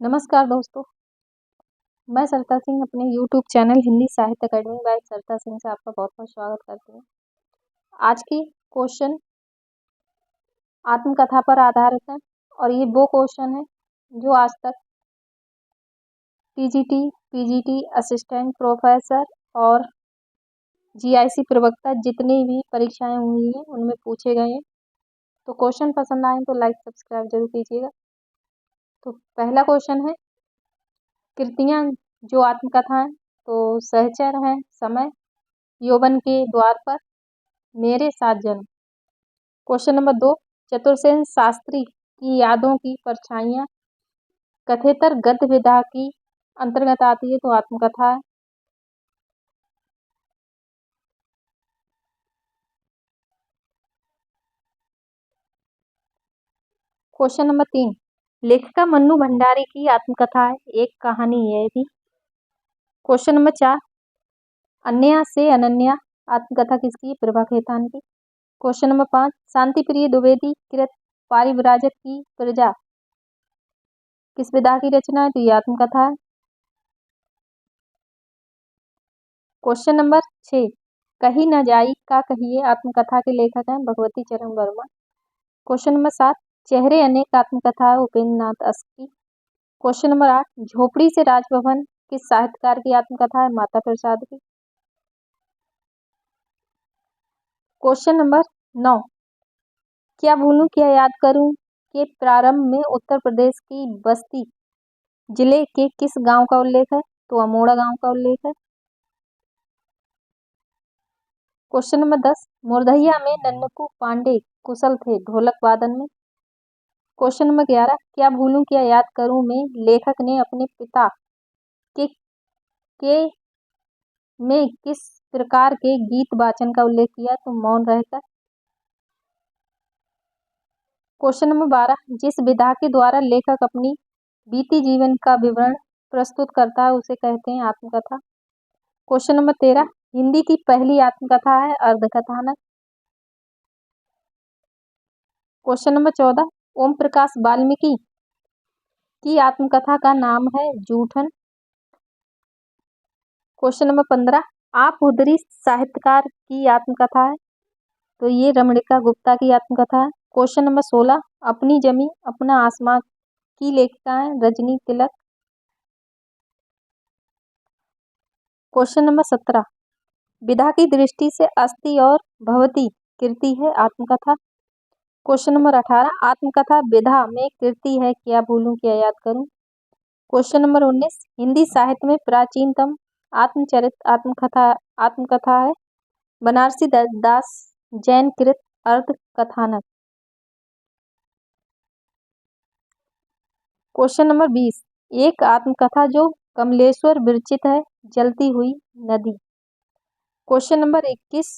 नमस्कार दोस्तों, मैं सरिता सिंह अपने यूट्यूब चैनल हिंदी साहित्य अकेडमी बाय सरिता सिंह से आपका बहुत-बहुत स्वागत करती हूँ। आज की क्वेश्चन आत्मकथा पर आधारित है और ये वो क्वेश्चन है जो आज तक टीजीटी, पीजीटी, असिस्टेंट प्रोफेसर और जीआईसी प्रवक्ता जितनी भी परीक्षाएं हुई हैं उनमें पूछे गए हैं। तो क्वेश्चन पसंद आए तो लाइक सब्सक्राइब जरूर कीजिएगा। तो पहला क्वेश्चन है, कृतियां जो आत्मकथाएं तो सहचर हैं, समय, यौवन के द्वार पर, मेरे साथ जन्म। क्वेश्चन नंबर 2, चतुर्सेन शास्त्री की यादों की परछाइयां कथेतर गद्य विधा की अंतर्गत आती है तो आत्मकथा है। क्वेश्चन नंबर 3, लेखिका मन्नू भंडारी की आत्मकथा है एक कहानी यह भी। क्वेश्चन नंबर 4, अन्या से अनन्या आत्मकथा किसकी? प्रभा खेतान की। क्वेश्चन नंबर 5, शांति प्रिय द्विवेदी कृत पारिव्राजक की प्रजा किस विधा की रचना है? तो ये आत्मकथा है। क्वेश्चन नंबर 6, कही न जाई का कहिए आत्मकथा के लेखक हैं भगवती चरण वर्मा। क्वेश्चन नंबर 7, चेहरे अनेक आत्मकथा है उपेंद्र नाथ अस्त की। क्वेश्चन नंबर 8, झोपड़ी से राजभवन किस साहित्यकार की आत्मकथा है? माता प्रसाद की। क्वेश्चन नंबर 9, क्या भूलूं क्या याद करूं के प्रारंभ में उत्तर प्रदेश की बस्ती जिले के किस गांव का उल्लेख है? तो अमोड़ा गांव का उल्लेख है। क्वेश्चन नंबर 10, मुर्धैया में नन्नकू पांडे कुशल थे ढोलक वादन में। क्वेश्चन नंबर 11, क्या भूलूं क्या याद करूं में लेखक ने अपने पिता के में किस प्रकार के गीत वाचन का उल्लेख किया? तो मौन रहकर। क्वेश्चन नंबर 12, जिस विधा के द्वारा लेखक अपनी बीती जीवन का विवरण प्रस्तुत करता है उसे कहते हैं आत्मकथा। क्वेश्चन नंबर 13, हिंदी की पहली आत्मकथा है अर्धकथानक। क्वेश्चन नंबर 14, ओम प्रकाश वाल्मीकि की आत्मकथा का नाम है जूठन। क्वेश्चन नंबर 15, आप हुदरी साहित्यकार की आत्मकथा है तो ये रमणिका गुप्ता की आत्मकथा है। क्वेश्चन नंबर 16, अपनी जमी अपना आसमां की लेखिका है रजनी तिलक। क्वेश्चन नंबर 17, विधा की दृष्टि से अस्ति और भवती कृति है आत्मकथा। क्वेश्चन नंबर 18, आत्मकथा विधा में कृति है क्या भूलूं क्या याद करूं। क्वेश्चन नंबर 19, हिंदी साहित्य में प्राचीनतम आत्मचरित आत्मकथा है बनारसी दास जैन कृत अर्ध कथानक। क्वेश्चन नंबर 20, एक आत्मकथा जो कमलेश्वर विरचित है जलती हुई नदी। क्वेश्चन नंबर 21,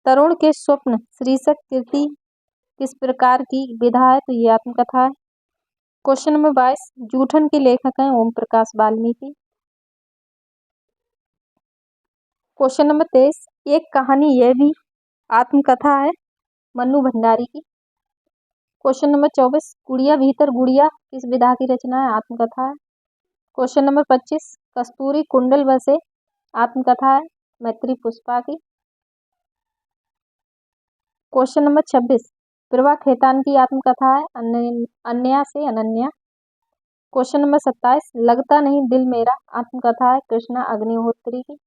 तरुण के स्वप्न शीर्षक कृति किस प्रकार की विधा है? तो ये आत्मकथा है। क्वेश्चन नंबर 22, जूठन के लेखक हैं ओम प्रकाश वाल्मीकि। क्वेश्चन नंबर 23, एक कहानी यह भी आत्मकथा है मन्नू भंडारी की। क्वेश्चन नंबर 24, गुड़िया भीतर गुड़िया किस विधा की रचना है? आत्मकथा है। क्वेश्चन नंबर 25, कस्तूरी कुंडल बसे आत्मकथा है मैत्री पुष्पा की। क्वेश्चन नंबर 26, प्रभा खेतान की आत्मकथा है अन्या से अनन्या। क्वेश्चन नंबर 27, लगता नहीं दिल मेरा आत्मकथा है कृष्णा अग्निहोत्री की।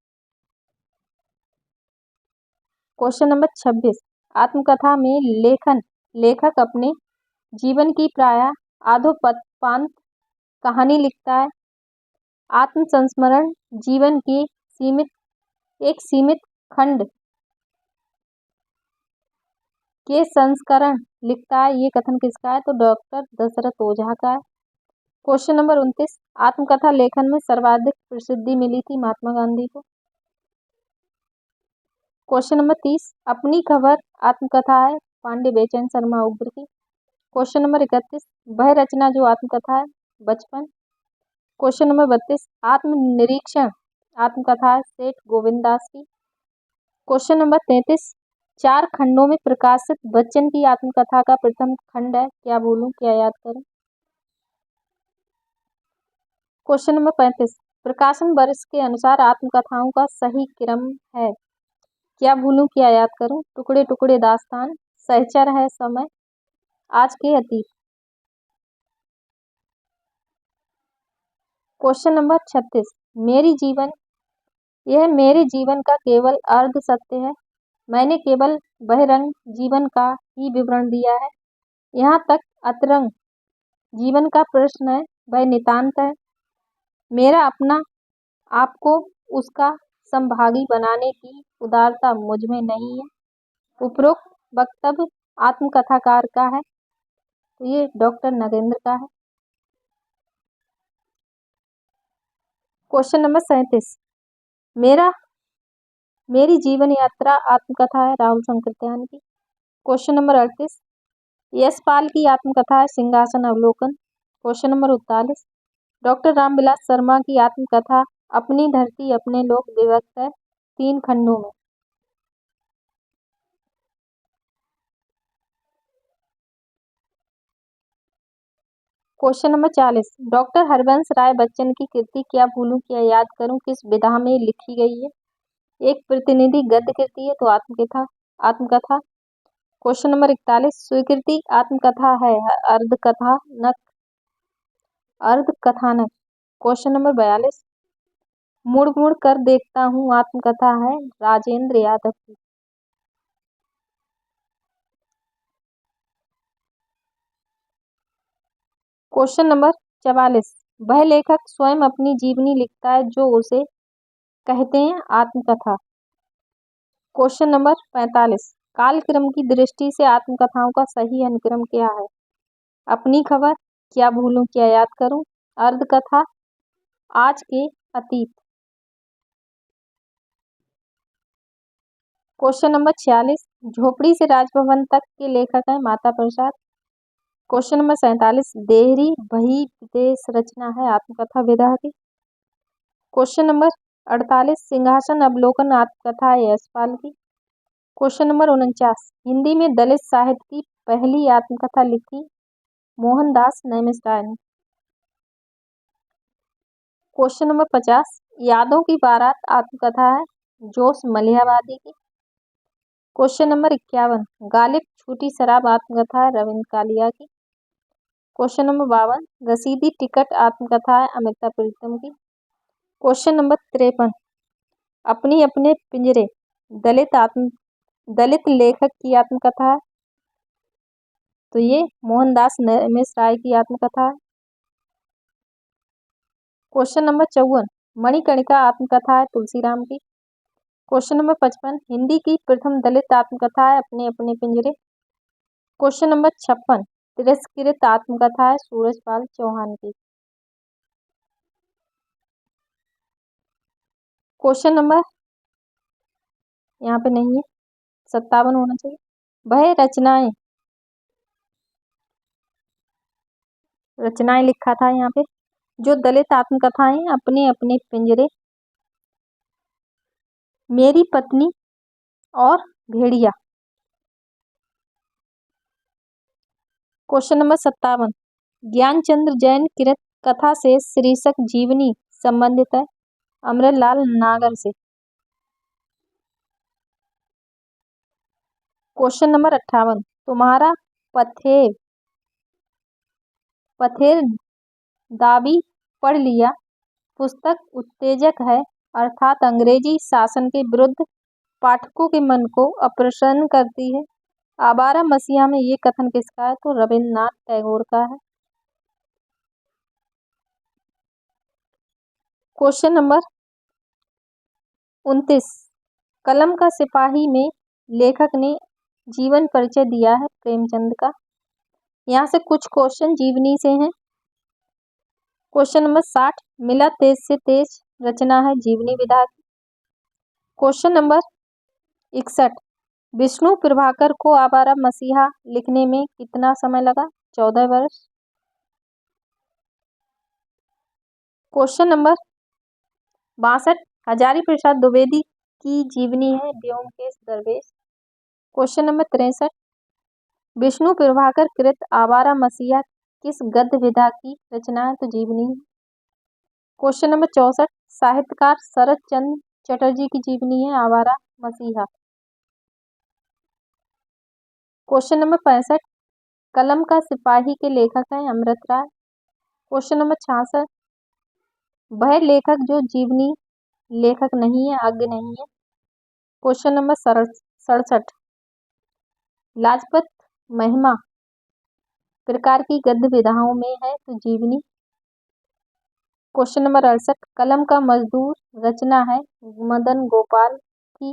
क्वेश्चन नंबर 26, आत्मकथा में लेखक अपने जीवन की प्रायः आधोपांत कहानी लिखता है। आत्म संस्मरण जीवन की एक सीमित खंड के संस्करण लिखता है। ये कथन किसका है? तो डॉक्टर दशरथ ओझा का है। क्वेश्चन नंबर 29, आत्मकथा लेखन में सर्वाधिक प्रसिद्धि मिली थी महात्मा गांधी को। क्वेश्चन नंबर 30, अपनी खबर आत्मकथा है पांडे बेचैन शर्मा उग्र की। क्वेश्चन नंबर 31, वह रचना जो आत्मकथा है बचपन। क्वेश्चन नंबर 32, आत्मनिरीक्षण आत्मकथा है सेठ गोविंद दास की। क्वेश्चन नंबर 33, 4 खंडों में प्रकाशित बच्चन की आत्मकथा का प्रथम खंड है क्या भूलूं क्या याद करूं। क्वेश्चन नंबर 35, प्रकाशन वर्ष के अनुसार आत्मकथाओं का सही क्रम है। क्या भूलूं क्या याद करूं, टुकड़े टुकड़े दास्तान, सहचर है समय, आज के अतीत। क्वेश्चन नंबर 36, यह मेरे जीवन का केवल अर्ध सत्य है। मैंने केवल वह रंग जीवन का ही विवरण दिया है। यहाँ तक अतरंग जीवन का प्रश्न है, वह नितांत है। मेरा अपना आपको उसका संभागी बनाने की उदारता मुझ में नहीं है। उपरोक्त वक्तव्य आत्मकथाकार का है, तो ये डॉक्टर नगेंद्र का है। क्वेश्चन नंबर 37, मेरी जीवन यात्रा आत्मकथा है, राहुल संकृत्यान की। क्वेश्चन नंबर 38, यशपाल की आत्मकथा है, सिंहासन अवलोकन। Question number 39, doctor Ramvilas Sharma की आत्मकथा अपनी धरती अपने लोग विभक्त है 3 खंडों में। Question number 40, doctor Harbans Rai Bachchan की कृति क्या भूलूं क्या याद करूं किस विधा में लिखी गई है। एक प्रतिनिधि गद्य कृति है, तो आत्मकथा। क्वेश्चन नंबर 41, स्वीकृति आत्मकथा है, अर्धकथानक। क्वेश्चन नंबर 42, मुड़ मुड़ कर देखता हूँ आत्मकथा है, राजेंद्र यादव की। क्वेश्चन नंबर 44, वह लेखक स्वयं अपनी जीवनी लिखता है जो उसे कहते हैं आत्मकथा। क्वेश्चन नंबर 45, कालक्रम की दृष्टि से आत्मकथाओं का सही अनुक्रम क्या है। अपनी खबर, क्या भूलूं क्या याद करूं, अर्धकथा, आज के अतीत। क्वेश्चन नंबर 46, झोपड़ी से राजभवन तक के लेखक हैं माता प्रसाद। क्वेश्चन नंबर 47, देहरी बही विदेश रचना है आत्मकथा विधा की। क्वेश्चन नंबर 48, सिंहासन अवलोकन आत्मकथा है यशपाल की। क्वेश्चन नंबर 49, हिंदी में दलित साहित्य की पहली आत्मकथा लिखी मोहनदास नैमिषारण्य ने। क्वेश्चन नंबर 50, यादों की बारात आत्मकथा है जोश मलिहाबादी की। क्वेश्चन नंबर 51, गालिब छूटी शराब आत्मकथा है रविंद्र कालिया की। क्वेश्चन नंबर 52, रसीदी टिकट आत्मकथा है अमृता प्रीतम की। क्वेश्चन नंबर 53, अपनी अपने पिंजरे दलित लेखक की आत्मकथा है, तो ये मोहनदास नैमिष की आत्मकथा है। क्वेश्चन नंबर 54, मणिकर्णिका आत्मकथा है तुलसीराम की। क्वेश्चन नंबर 55, हिंदी की प्रथम दलित आत्मकथा है अपने अपने पिंजरे। क्वेश्चन नंबर 56, तिरस्कृत आत्मकथा है सूरजपाल चौहान की। क्वेश्चन नंबर यहाँ पे नहीं है, 57 होना चाहिए। वह रचनाएं लिखा था यहाँ पे, जो दलित आत्मकथाएं अपने अपने पिंजरे, मेरी पत्नी और भेड़िया। क्वेश्चन नंबर 57, ज्ञानचंद्र जैन कृत कथा से शीर्षक जीवनी संबंधित है अमरलाल नागर से। क्वेश्चन नंबर 58, तुम्हारा पथेर दावी पढ़ लिया पुस्तक उत्तेजक है, अर्थात अंग्रेजी शासन के विरुद्ध पाठकों के मन को अप्रसन्न करती है। आवारा मसीहा में ये कथन किसका है, तो रविन्द्रनाथ टैगोर का है। क्वेश्चन नंबर 29, कलम का सिपाही में लेखक ने जीवन परिचय दिया है प्रेमचंद का। यहाँ से कुछ क्वेश्चन जीवनी से हैं। क्वेश्चन नंबर 60, मिला तेज से तेज रचना है जीवनी विधा की। क्वेश्चन नंबर 61, विष्णु प्रभाकर को आवारा मसीहा लिखने में कितना समय लगा, 14 वर्ष। क्वेश्चन नंबर 62, हजारी प्रसाद द्विवेदी की जीवनी है व्योमकेश दरवेश। क्वेश्चन नंबर 63, विष्णु प्रभाकर कृत आवारा मसीहा किस गद्य विधा की रचना है, तो जीवनी है। क्वेश्चन नंबर 64, साहित्यकार शरद चंद्र चटर्जी की जीवनी है आवारा मसीहा। क्वेश्चन नंबर 65, कलम का सिपाही के लेखक हैं अमृत राय। क्वेश्चन नंबर 66, वह लेखक जो जीवनी लेखक नहीं है, अज्ञ नहीं है। क्वेश्चन नंबर 67, लाजपत महिमा प्रकार की गद्य विधाओं में है तो जीवनी। क्वेश्चन नंबर 68, कलम का मजदूर रचना है मदन गोपाल की।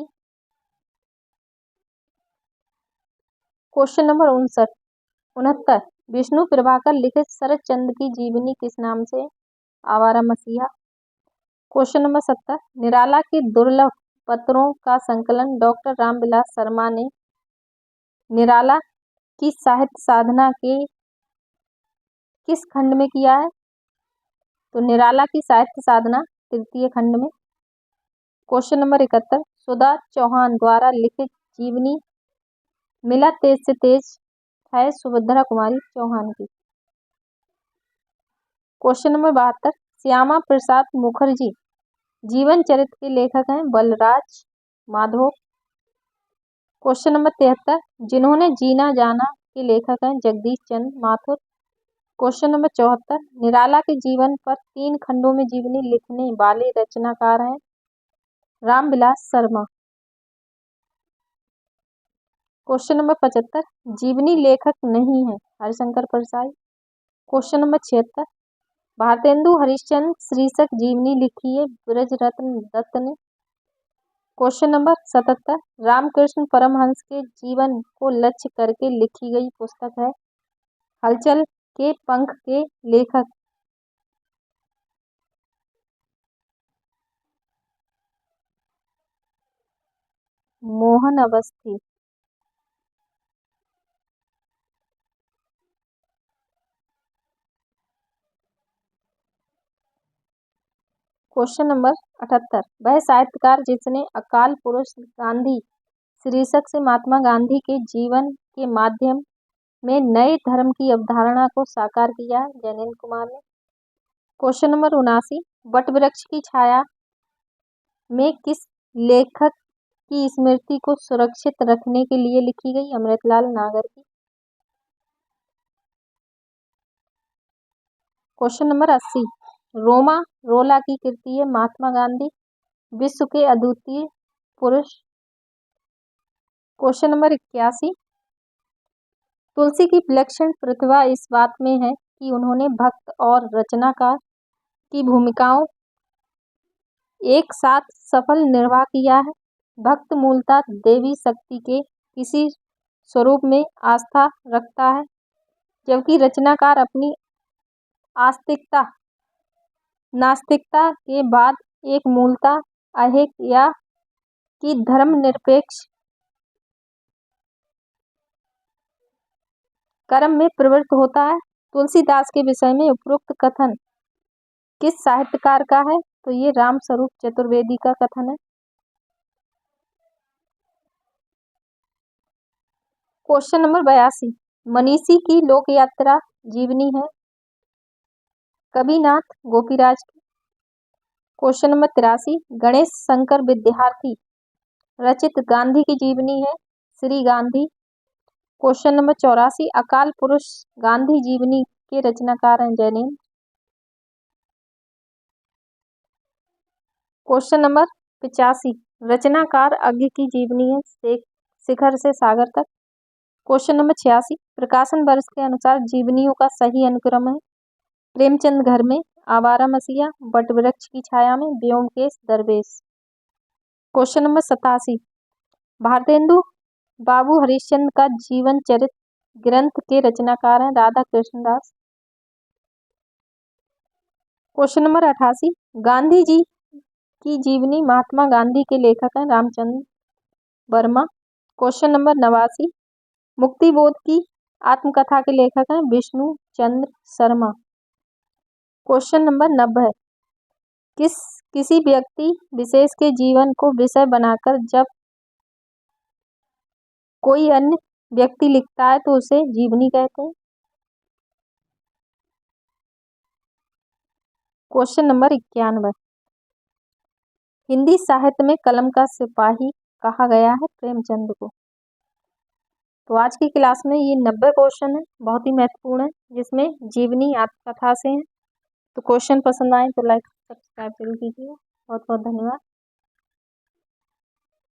क्वेश्चन नंबर 69, विष्णु प्रभाकर लिखित शरद चंद्र की जीवनी किस नाम से? आवारा मसीहा। क्वेश्चन नंबर 70, निराला के दुर्लभ पत्रों का संकलन डॉक्टर रामविलास शर्मा ने निराला की साहित्य साधना के किस खंड में किया है? तो निराला की साहित्य साधना तृतीय खंड में। क्वेश्चन नंबर 71, सुधा चौहान द्वारा लिखित जीवनी मिला तेज से तेज है सुभद्रा कुमारी चौहान की। क्वेश्चन नंबर 72, श्यामा प्रसाद मुखर्जी जीवन चरित्र के लेखक हैं बलराज माधव। क्वेश्चन नंबर 73, जिन्होंने जीना जाना के लेखक हैं जगदीश चंद्र माथुर। क्वेश्चन नंबर 74, निराला के जीवन पर 3 खंडों में जीवनी लिखने वाले रचनाकार हैं रामविलास शर्मा। क्वेश्चन नंबर 75, जीवनी लेखक नहीं है हरिशंकर परसाई। क्वेश्चन नंबर 76, भारतेंदु हरिश्चंद्र शीर्षक जीवनी लिखी है ब्रजरत्न दत्त ने। क्वेश्चन नंबर 77, रामकृष्ण परमहंस के जीवन को लक्ष्य करके लिखी गई पुस्तक है हलचल के पंख के लेखक? मोहन अवस्थी। क्वेश्चन नंबर 78, वह साहित्यकार जिसने अकाल पुरुष गांधी शीर्षक से महात्मा गांधी के जीवन के माध्यम में नए धर्म की अवधारणा को साकार किया है जैनेन्द्र कुमार ने। क्वेश्चन नंबर 79, वटवृक्ष की छाया में किस लेखक की स्मृति को सुरक्षित रखने के लिए लिखी गई? अमृतलाल नागर की। क्वेश्चन नंबर 80, रोमा रोला की कृति है महात्मा गांधी विश्व के अद्वितीय पुरुष। क्वेश्चन नंबर 81, तुलसी की विलक्षण प्रतिभा इस बात में है कि उन्होंने भक्त और रचनाकार की भूमिकाओं एक साथ सफल निर्वाह किया है। भक्त मूलतः देवी शक्ति के किसी स्वरूप में आस्था रखता है, जबकि रचनाकार अपनी आस्तिकता नास्तिकता के बाद एक मूलतः अहेक या कि धर्मनिरपेक्ष कर्म में प्रवृत्त होता है। तुलसीदास के विषय में उपरोक्त कथन किस साहित्यकार का है? तो ये रामस्वरूप चतुर्वेदी का कथन है। क्वेश्चन नंबर 82, मनीषी की लोक यात्रा जीवनी है कविनाथ गोपीराज की। क्वेश्चन नंबर 83, गणेश शंकर विद्यार्थी रचित गांधी की जीवनी है श्री गांधी। क्वेश्चन नंबर 84, अकाल पुरुष गांधी जीवनी के रचनाकार हैं जैनेन्द्र। क्वेश्चन नंबर 85, रचनाकार अज्ञ की जीवनी है शिखर से सागर तक। क्वेश्चन नंबर 86, प्रकाशन वर्ष के अनुसार जीवनियों का सही अनुक्रम है प्रेमचंद घर में, आवारा मसीहा, वटवृक्ष की छाया में, व्योमकेश दरवेश। क्वेश्चन नंबर 87, भारतेंदु बाबू हरिश्चंद्र का जीवन चरित्र ग्रंथ के रचनाकार हैं राधा कृष्णदास। क्वेश्चन नंबर 88, गांधी जी की जीवनी महात्मा गांधी के लेखक हैं रामचंद्र वर्मा। क्वेश्चन नंबर 89, मुक्तिबोध की आत्मकथा के लेखक हैं विष्णु चंद्र शर्मा। क्वेश्चन नंबर 90, किसी व्यक्ति विशेष के जीवन को विषय बनाकर जब कोई अन्य व्यक्ति लिखता है तो उसे जीवनी कहते हैं। क्वेश्चन नंबर 91, हिंदी साहित्य में कलम का सिपाही कहा गया है प्रेमचंद को। तो आज की क्लास में ये 90 क्वेश्चन है, बहुत ही महत्वपूर्ण है, जिसमें जीवनी आत्मकथा से हैं। तो क्वेश्चन पसंद आए तो लाइक सब्सक्राइब जरूर कीजिए। बहुत बहुत धन्यवाद।